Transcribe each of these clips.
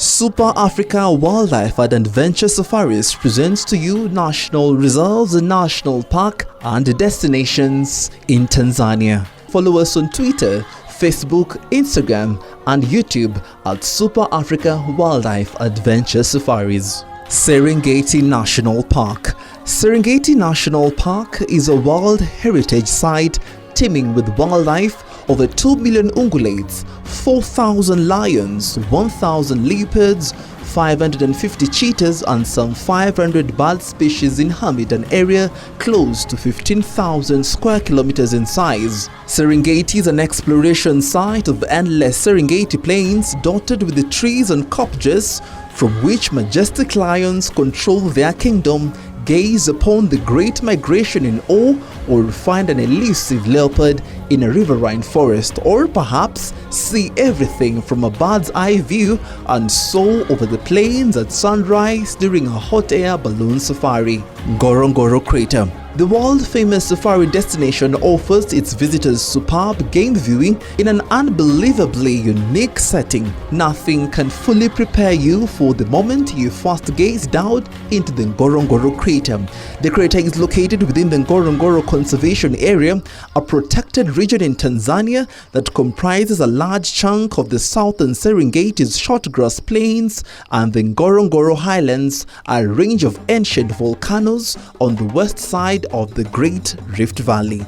Super Africa Wildlife and Adventure Safaris presents to you national reserves, national park and destinations in Tanzania. Follow us on Twitter, Facebook, Instagram and YouTube at Super Africa Wildlife Adventure Safaris. Serengeti National Park. Serengeti National Park is a World Heritage Site teeming with wildlife. Over 2 million ungulates, 4,000 lions, 1,000 leopards, 550 cheetahs and some 500 bird species inhabit an area close to 15,000 square kilometers in size. Serengeti is an exploration site of endless Serengeti plains dotted with the trees and cottages from which majestic lions control their kingdom, gaze upon the Great Migration in awe, or find an elusive leopard in a riverine forest, or perhaps see everything from a bird's eye view and soar over the plains at sunrise during a hot air balloon safari. Ngorongoro Crater. The world-famous safari destination offers its visitors superb game viewing in an unbelievably unique setting. Nothing can fully prepare you for the moment you first gaze down into the Ngorongoro Crater. The crater is located within the Ngorongoro Conservation Area, a protected region in Tanzania that comprises a large chunk of the southern Serengeti's shortgrass plains and the Ngorongoro Highlands, a range of ancient volcanoes on the west side of the Great Rift Valley.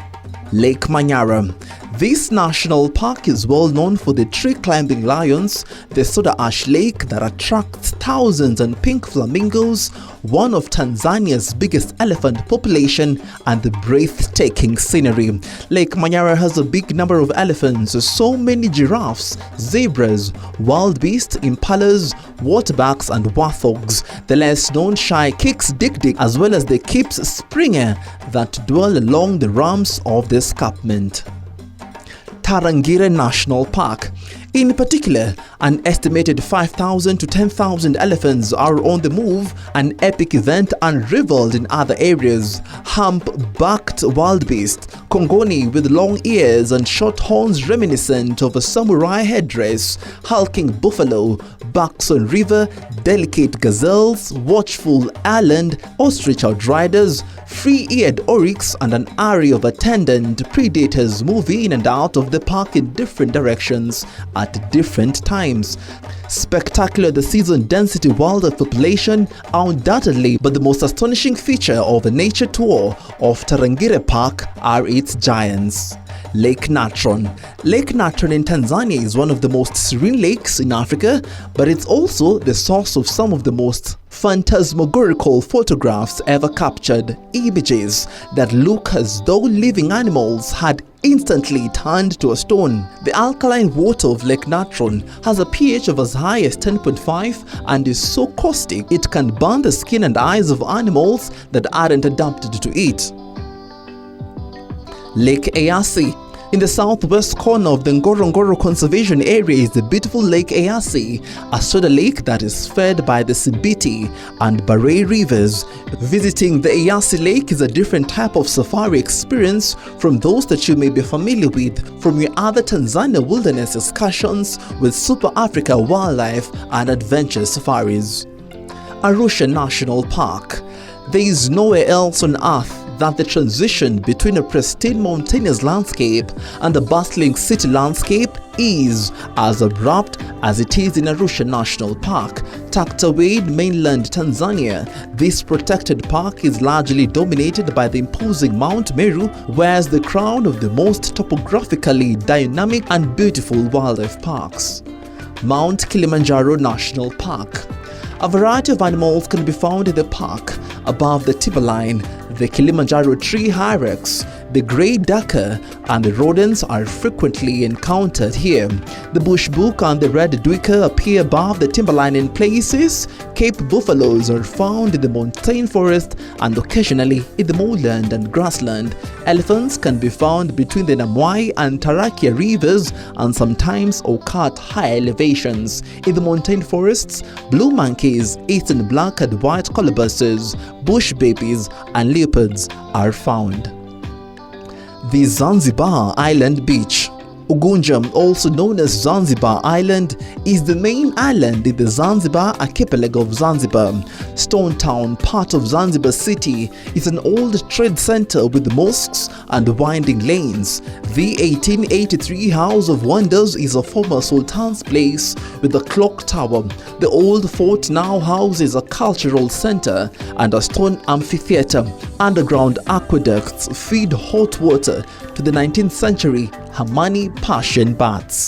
Lake Manyara. This national park is well known for the tree-climbing lions, the soda ash lake that attracts thousands and pink flamingos, one of Tanzania's biggest elephant population, and the breathtaking scenery. Lake Manyara has a big number of elephants, so many giraffes, zebras, wildebeest, impalas, waterbacks and warthogs. The less-known shy kicks dik-dik as well as the kips springer that dwell along the rams of the escarpment. Tarangire National Park. In particular, an estimated 5,000 to 10,000 elephants are on the move, an epic event unrivaled in other areas. Hump-backed wildebeest, Congoni with long ears and short horns reminiscent of a samurai headdress, hulking buffalo, bucks on river, delicate gazelles, watchful eland, ostrich outriders, free-eared oryx and an array of attendant predators move in and out of the park in different directions at different times. Spectacular the season density wildlife population undoubtedly, but the most astonishing feature of a nature tour of Tarangire Park are its giants. Lake Natron. Lake Natron in Tanzania is one of the most serene lakes in Africa, but it's also the source of some of the most phantasmagorical photographs ever captured, images that look as though living animals had instantly turned to a stone. The alkaline water of Lake Natron has a pH of as high as 10.5 and is so caustic it can burn the skin and eyes of animals that aren't adapted to it. Lake Eyasi. In the southwest corner of the Ngorongoro Conservation Area is the beautiful Lake Eyasi, a soda lake that is fed by the Sibiti and Baray rivers. Visiting the Eyasi Lake is a different type of safari experience from those that you may be familiar with from your other Tanzania wilderness excursions with Super Africa Wildlife and Adventure Safaris. Arusha National Park. There is nowhere else on earth that the transition between a pristine mountainous landscape and a bustling city landscape is as abrupt as it is in Arusha National Park. Tucked away in mainland Tanzania, this protected park is largely dominated by the imposing Mount Meru, whereas the crown of the most topographically dynamic and beautiful wildlife parks. Mount Kilimanjaro National Park. A variety of animals can be found in the park. Above the timberline, the Kilimanjaro tree hyrax, the grey ducker and the rodents are frequently encountered here. The bush book and the red duiker appear above the timberline in places. Cape buffaloes are found in the montane forest and occasionally in the moorland and grassland. Elephants can be found between the Nungwi and Tarangire rivers and sometimes occur at high elevations. In the montane forests, blue monkeys, eastern black and white colubuses, bush babies and leopards are found. The Zanzibar Island Beach. Unguja, also known as Zanzibar Island, is the main island in the Zanzibar archipelago of Zanzibar. Stone Town, part of Zanzibar city, is an old trade center with mosques and winding lanes. The 1883 House of Wonders is a former Sultan's place with a clock tower. The old fort now houses a cultural center and a stone amphitheater. Underground aqueducts feed hot water to the 19th century Hamani Persian baths.